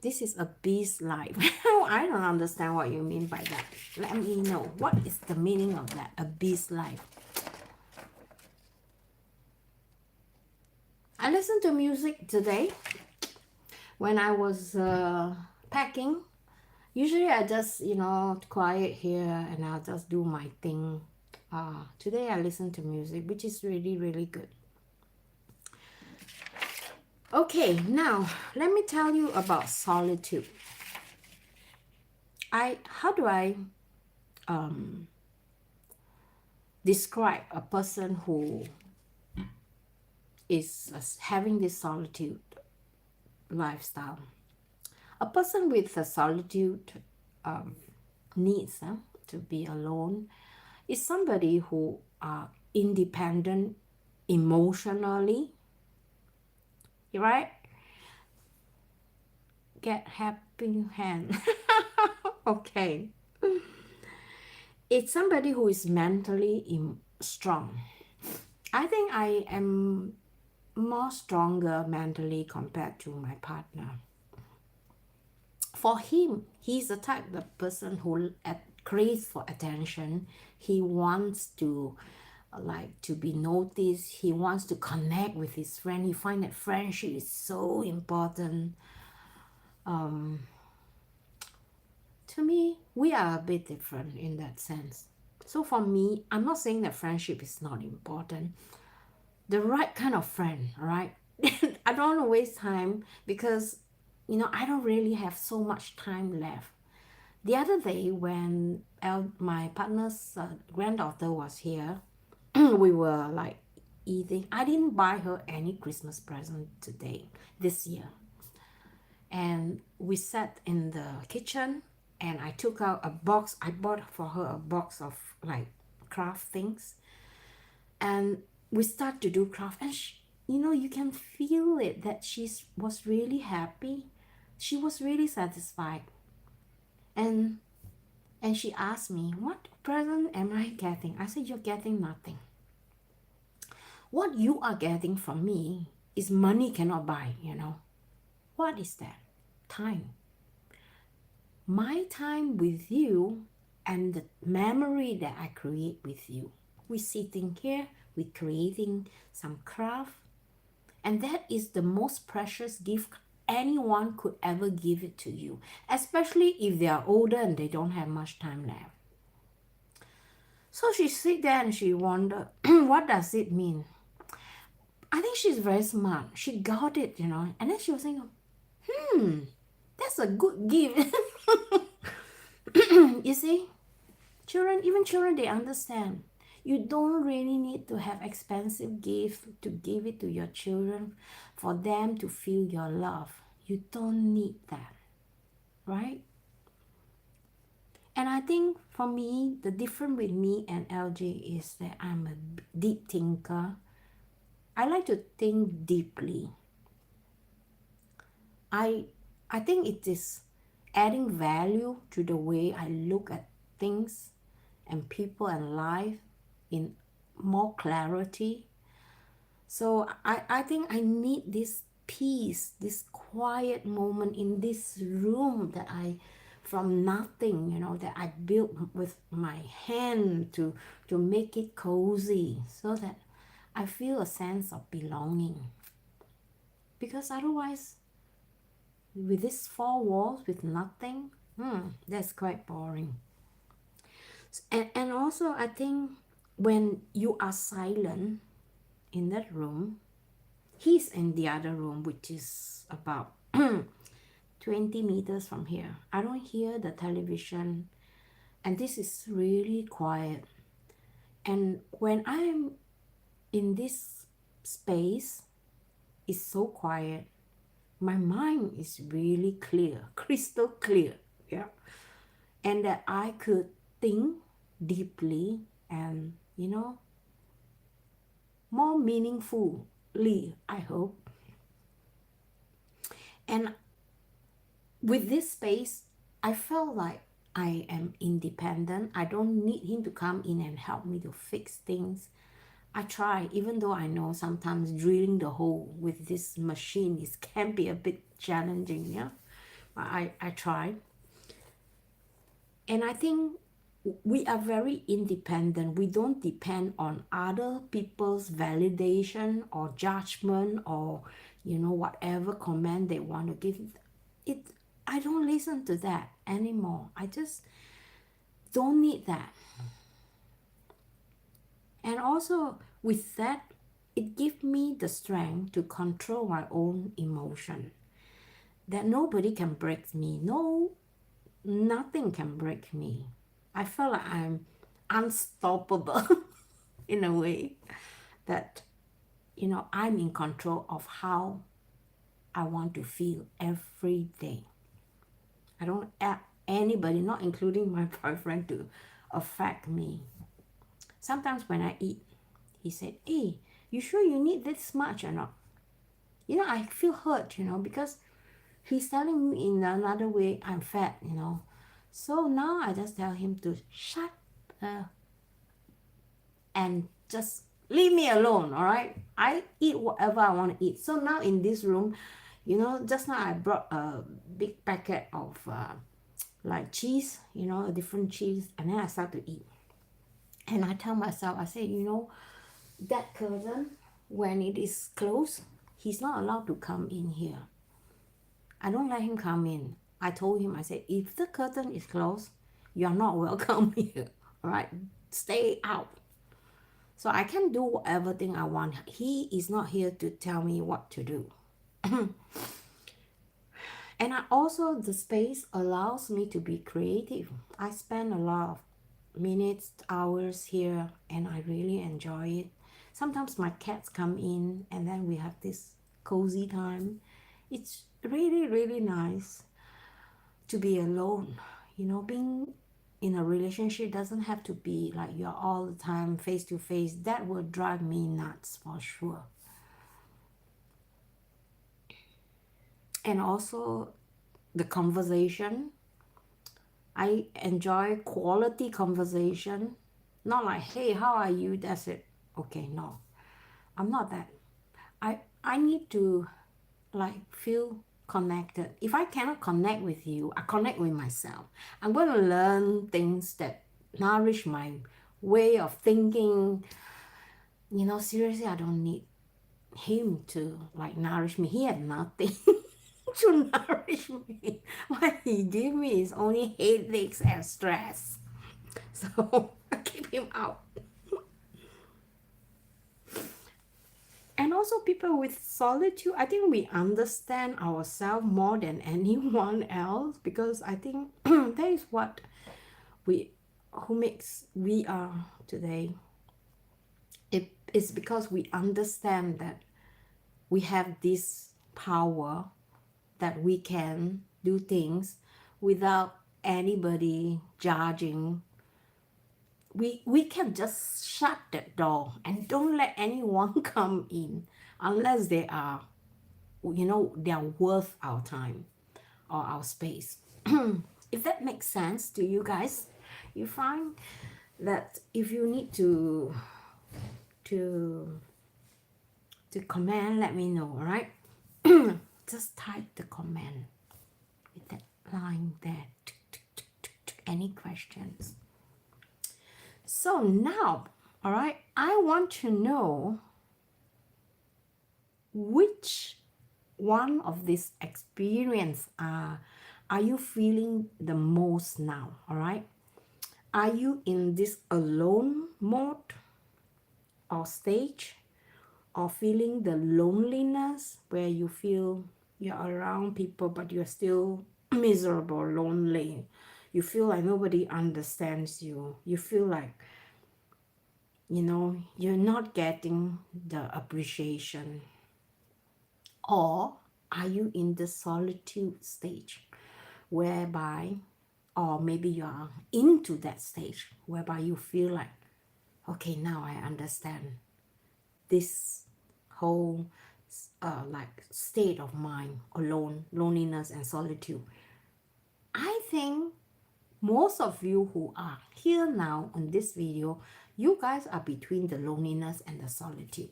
this is a beast life. I don't understand what you mean by that. Let me know, what is the meaning of that, a beast life? I listened to music today when I was packing. Usually I just, quiet here and I'll just do my thing. Today I listened to music, which is really, really good. Okay, now let me tell you about solitude. How do I describe a person who is having this solitude lifestyle? A person with a solitude needs to be alone is somebody who are independent emotionally, right? Get happy hand. Okay. It's somebody who is mentally strong. I think I am more stronger mentally compared to my partner. For him, he's the type of person who craves for attention. He wants to to be noticed. He wants to connect with his friend. He finds that friendship is so important. To me, we are a bit different in that sense. So for me, I'm not saying that friendship is not important. The right kind of friend, right? I don't want to waste time because, I don't really have so much time left. The other day when my partner's granddaughter was here, we were like eating. I didn't buy her any Christmas present this year. And we sat in the kitchen and I took out a box. I bought for her a box of like craft things. And we start to do craft. And you can feel it that she was really happy. She was really satisfied. And she asked me, what present am I getting? I said, you're getting nothing. What you are getting from me is money cannot buy, What is that? Time. My time with you and the memory that I create with you. We're sitting here, we're creating some craft, and that is the most precious gift anyone could ever give it to you, especially if they are older and they don't have much time left. So she sit there and she wondered, what does it mean? I think she's very smart. She got it, and then she was saying, that's a good gift. You see, even children, they understand. You don't really need to have expensive gift to give it to your children for them to feel your love. You don't need that, right? And I think for me, the difference with me and LJ is that I'm a deep thinker. I like to think deeply. I think it is adding value to the way I look at things and people and life in more clarity. So I think I need this peace, this quiet moment in this room that from nothing, that I built with my hand to make it cozy so that I feel a sense of belonging. Because otherwise, with these four walls, with nothing, that's quite boring. And also, I think when you are silent in that room, he's in the other room, which is about 20 meters from here. I don't hear the television, and this is really quiet. And when I'm in this space, it's so quiet. My mind is really clear, crystal clear, yeah. And that I could think deeply and, more meaningfully, I hope. And with this space, I felt like I am independent. I don't need him to come in and help me to fix things. I try, even though I know sometimes drilling the hole with this machine can be a bit challenging, yeah. But I try. And I think we are very independent. We don't depend on other people's validation or judgment or, whatever comment they want to give. I don't listen to that anymore. I just don't need that. And also with that, it gives me the strength to control my own emotion. That nobody can break me. No, nothing can break me. I feel like I'm unstoppable in a way that, I'm in control of how I want to feel every day. I don't ask anybody, not including my boyfriend, to affect me. Sometimes when I eat, he said, hey, you sure you need this much or not? You know, I feel hurt, you know, because he's telling me in another way I'm fat, you know. So now I just tell him to shut and just leave me alone, all right? I eat whatever I want to eat. So now in this room, you know, just now I brought a big packet of like cheese, you know, a different cheese, and then I start to eat. And I tell myself, I say, you know, that curtain, when it is closed, he's not allowed to come in here. I don't let him come in. I told him, I said, if the curtain is closed, you're not welcome here, all right? Stay out. So I can do whatever thing I want. He is not here to tell me what to do. And I also, the space allows me to be creative. I spend a lot of minutes, hours here, and I really enjoy it. Sometimes my cats come in and then we have this cozy time. It's really, really nice to be alone. You know, being in a relationship doesn't have to be like you're all the time face to face. That will drive me nuts for sure. And also the conversation. I enjoy quality conversation. Not like, hey, how are you? That's it. Okay, no. I'm not that. I need to like feel connected. If I cannot connect with you, I connect with myself. I'm going to learn things that nourish my way of thinking. You know, seriously, I don't need him to like nourish me. He had nothing to nourish me. What he gave me is only headaches and stress. So I keep him out. And also people with solitude, I think we understand ourselves more than anyone else, because I think that is what who makes we are today. It is because we understand that we have this power, that we can do things without anybody judging. We can just shut that door and don't let anyone come in unless they are, you know, they are worth our time or our space. If that makes sense to you guys, you find that if you need to comment, let me know, all right? Just type the comment with that line there. Any questions? So now, all right, I want to know which one of these experience are you feeling the most now, all right? Are you in this alone mode or stage, or feeling the loneliness where you feel you're around people but you're still miserable, lonely? You feel like nobody understands you. You feel like, you know, you're not getting the appreciation. Or are you in the solitude stage whereby, or maybe you are into that stage whereby you feel like, okay, now I understand this whole like state of mind, alone, loneliness and solitude. I think most of you who are here now on this video, you guys are between the loneliness and the solitude.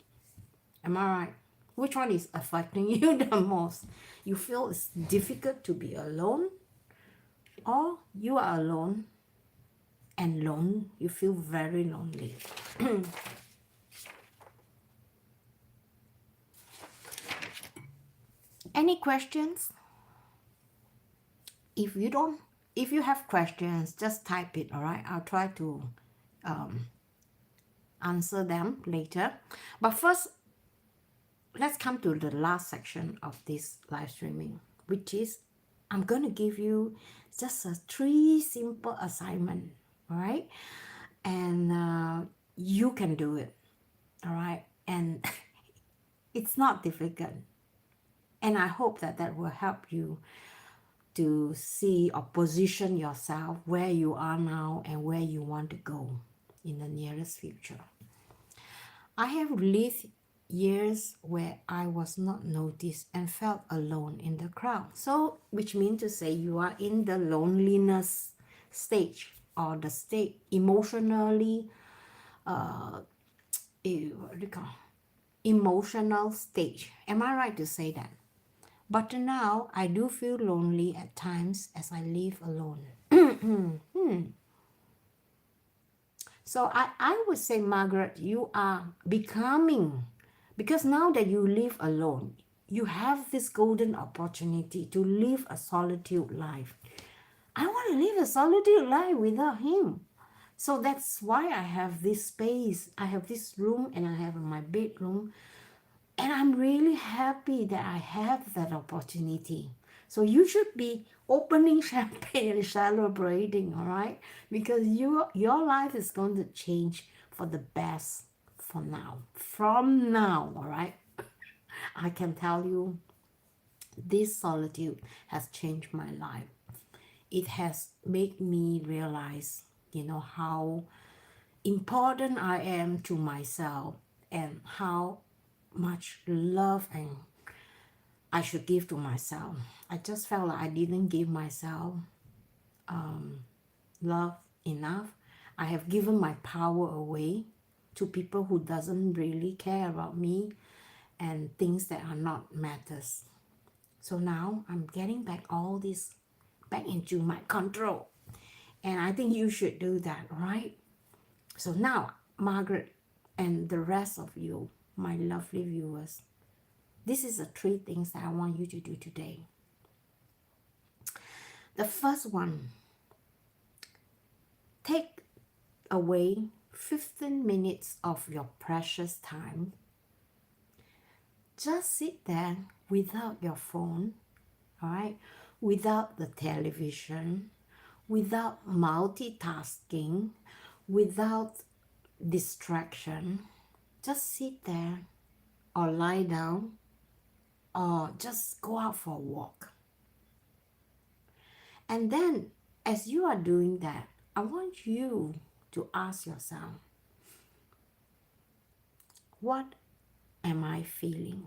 Am I right? Which one is affecting you the most? You feel it's difficult to be alone, or you are alone and lone, you feel very lonely. Any questions? If you have questions, just type it, all right? I'll try to answer them later. But first, let's come to the last section of this live streaming, which is I'm going to give you just 3 simple assignment, all right? And you can do it, all right? And it's not difficult. And I hope that that will help you to see or position yourself where you are now and where you want to go in the nearest future. I have lived years where I was not noticed and felt alone in the crowd. So, which means to say you are in the loneliness stage or the state emotionally, what do you call, emotional stage. Am I right to say that? But now I do feel lonely at times as I live alone. So I would say, Margaret, you are becoming, because now that you live alone, you have this golden opportunity to live a solitude life. I want to live a solitude life without him. So that's why I have this space. I have this room and I have my bedroom. And I'm really happy that I have that opportunity. So you should be opening champagne and celebrating, all right? Because your life is going to change for the best for now. From now, all right? I can tell you this solitude has changed my life. It has made me realize, how important I am to myself and how much love and I should give to myself. I just felt like I didn't give myself love enough. I have given my power away to people who doesn't really care about me and things that are not matters. So now I'm getting back all this back into my control. And I think you should do that, right? So now, Margaret and the rest of you, my lovely viewers, this is the 3 things that I want you to do today. The first one, take away 15 minutes of your precious time. Just sit there without your phone, all right? Without the television, without multitasking, without distraction. Just sit there or lie down or just go out for a walk. And then as you are doing that, I want you to ask yourself, what am I feeling?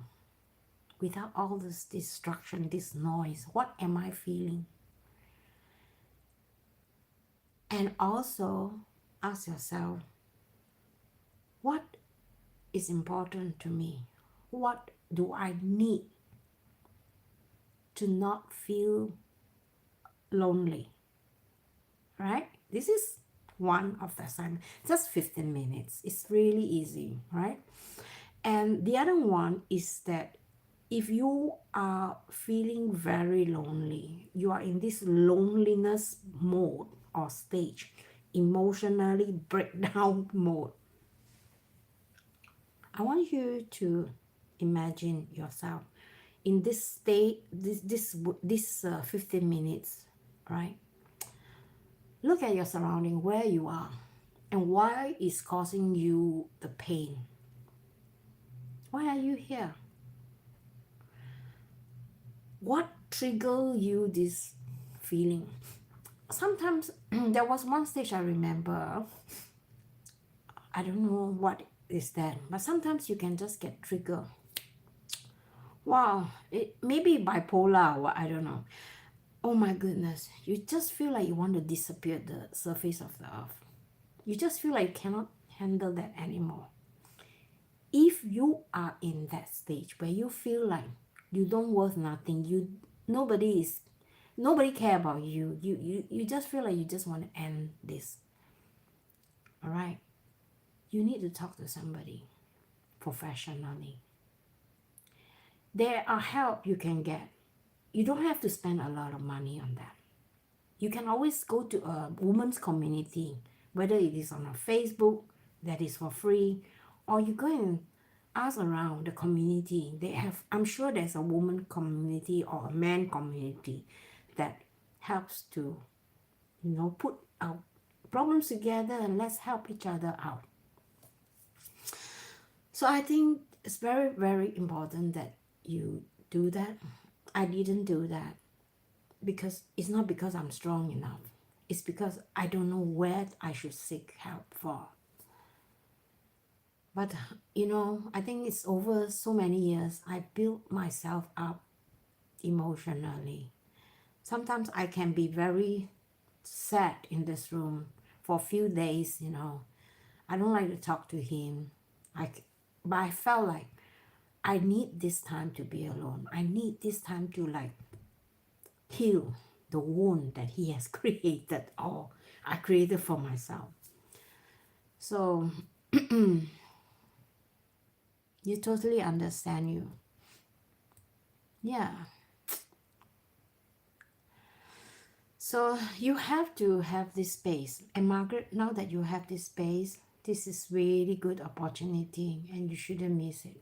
Without all this distraction, this noise, what am I feeling? And also ask yourself, what is important to me? What do I need to not feel lonely? Right? This is one of the assignments. Just 15 minutes. It's really easy, right? And the other one is that if you are feeling very lonely, you are in this loneliness mode or stage, emotionally breakdown mode, I want you to imagine yourself in this state, this 15 minutes, right? Look at your surrounding, where you are, and why is causing you the pain. Why are you here? What triggered you this feeling? Sometimes there was one stage I remember, I don't know what is that, but sometimes you can just get triggered. Wow, it may be bipolar or I don't know. Oh my goodness, you just feel like you want to disappear the surface of the earth. You just feel like you cannot handle that anymore. If you are in that stage where you feel like you don't worth nothing, nobody care about you, you just feel like you just want to end this. All right, you need to talk to somebody professionally. There are help you can get. You don't have to spend a lot of money on that. You can always go to a women's community, whether it is on a Facebook that is for free, or you go and ask around the community. I'm sure there's a woman community or a man community that helps to, put our problems together and let's help each other out. So I think it's very, very important that you do that. I didn't do that because it's not because I'm strong enough. It's because I don't know where I should seek help for. But you know, I think it's over so many years, I built myself up emotionally. Sometimes I can be very sad in this room for a few days, you know. I don't like to talk to him. But I felt like I need this time to be alone. I need this time to like heal the wound that he has created or I created for myself. So you totally understand you. Yeah. So you have to have this space. And Margaret, now that you have this space, this is really good opportunity and you shouldn't miss it.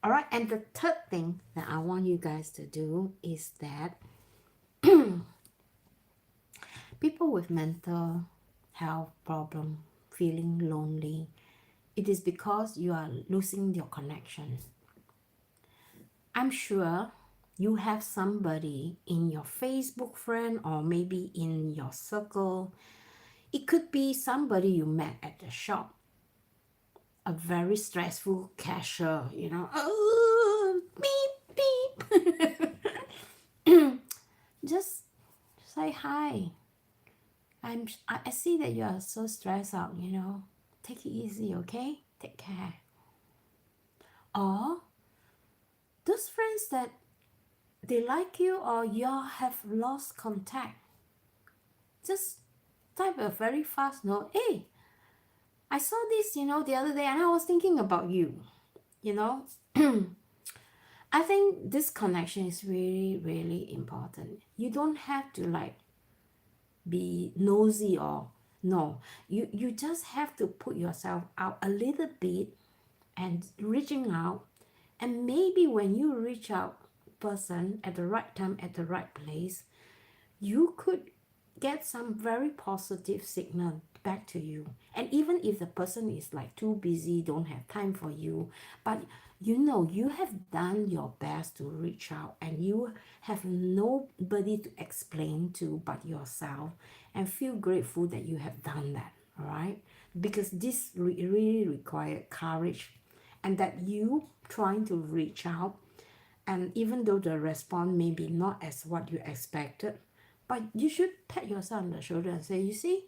All right, and the third thing that I want you guys to do is that people with mental health problem, feeling lonely, it is because you are losing your connection. I'm sure you have somebody in your Facebook friend or maybe in your circle. It could be somebody you met at the shop, a very stressful cashier, you know, oh, beep, beep. Just say hi. I see that you are so stressed out, you know. Take it easy, okay? Take care. Or those friends that they like you or you have lost contact, just type a very fast note. Hey, I saw this, you know, the other day and I was thinking about you, you know. I think this connection is really, really important. You don't have to like be nosy or no. You just have to put yourself out a little bit and reaching out. And maybe when you reach out person at the right time at the right place, you could get some very positive signal back to you. And even if the person is like too busy, don't have time for you, but you know you have done your best to reach out and you have nobody to explain to but yourself, and feel grateful that you have done that. All right, because this really required courage, and that you trying to reach out, and even though the response may be not as what you expected, but you should pat yourself on the shoulder and say, you see,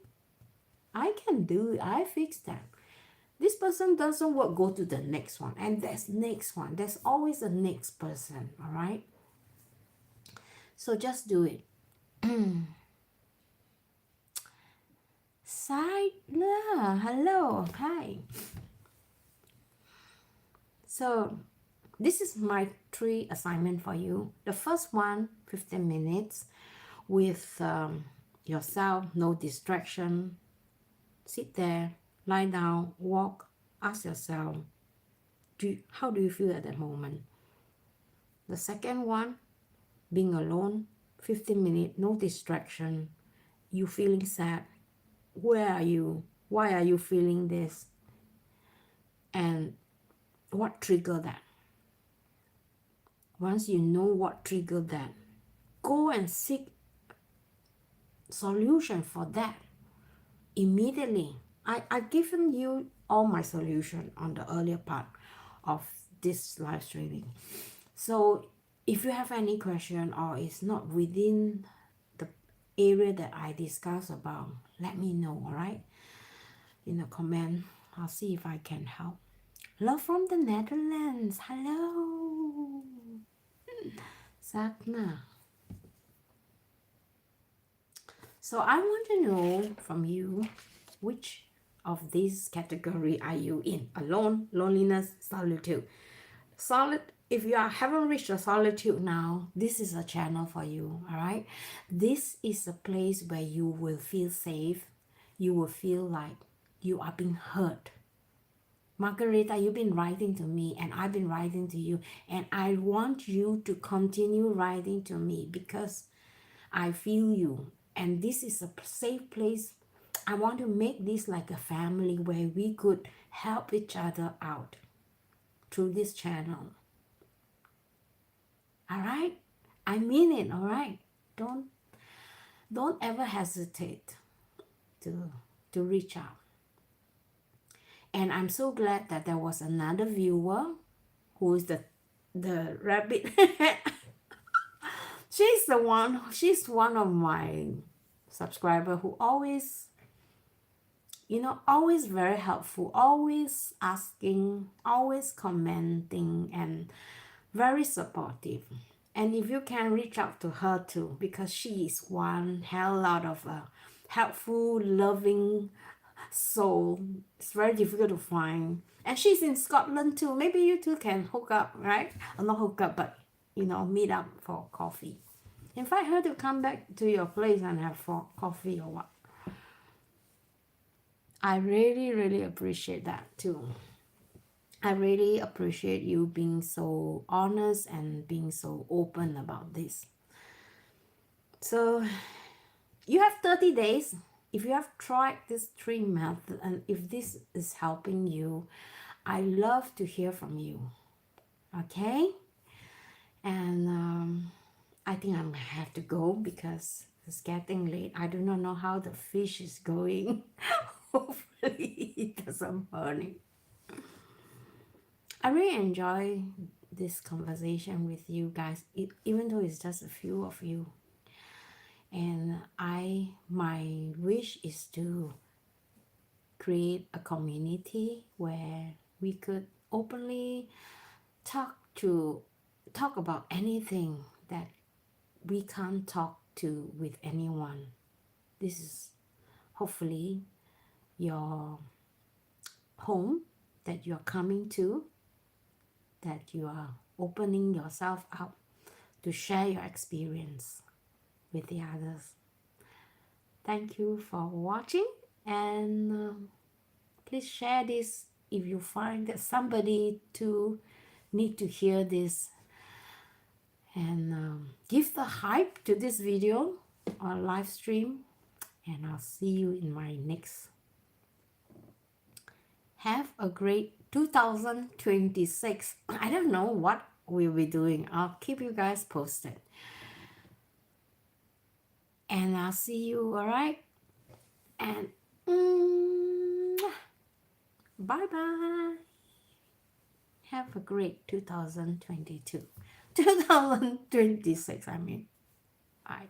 I can do it. I fixed that. This person doesn't work, go to the next one. And there's next one. There's always a next person, all right? So just do it. Hello, hi. So this is my 3 assignment for you. The first one, 15 minutes with yourself, no distraction. Sit there, lie down, walk, ask yourself, how do you feel at that moment? The second one, being alone, 15 minutes, no distraction. You feeling sad. Where are you? Why are you feeling this? And what triggered that? Once you know what triggered that, go and seek solution for that immediately. I've given you all my solution on the earlier part of this live streaming. So if you have any question or it's not within the area that I discuss about, let me know, all right? In a comment, I'll see if I can help. Love from the Netherlands. Hello. Sakna. So I want to know from you, which of these category are you in? Alone, loneliness, solitude. If you haven't reached the solitude now, this is a channel for you, all right? This is a place where you will feel safe. You will feel like you are being heard. Margarita, you've been writing to me and I've been writing to you, and I want you to continue writing to me because I feel you, and this is a safe place. I want to make this like a family where we could help each other out through this channel. All right? I mean it, all right? don't ever hesitate to reach out. And I'm so glad that there was another viewer who is the rabbit. She's one of my subscriber who always, always very helpful, always asking, always commenting, and very supportive. And if you can reach out to her too, because she is one hell lot of a helpful, loving soul. It's very difficult to find. And she's in Scotland too. Maybe you two can hook up, right? Or not hook up, but meet up for coffee. Invite her to come back to your place and have for coffee or what. I really, really appreciate that too. I really appreciate you being so honest and being so open about this. So you have 30 days. If you have tried this 3 method and if this is helping you, I love to hear from you. Okay? And I think I might have to go because it's getting late. I do not know how the fish is going. Hopefully it doesn't burn it. I really enjoy this conversation with you guys, even though it's just a few of you. And my wish is to create a community where we could openly talk about anything that we can't talk to with anyone. This is hopefully your home that you're coming to, that you are opening yourself up to share your experience with the others. Thank you for watching, and please share this if you find that somebody too need to hear this, and give the hype to this video or live stream, and I'll see you in my next. Have a great 2026. I don't know what we'll be doing. I'll keep you guys posted. And I'll see you, all right? And bye-bye. Have a great 2022. 2026, I mean. Bye.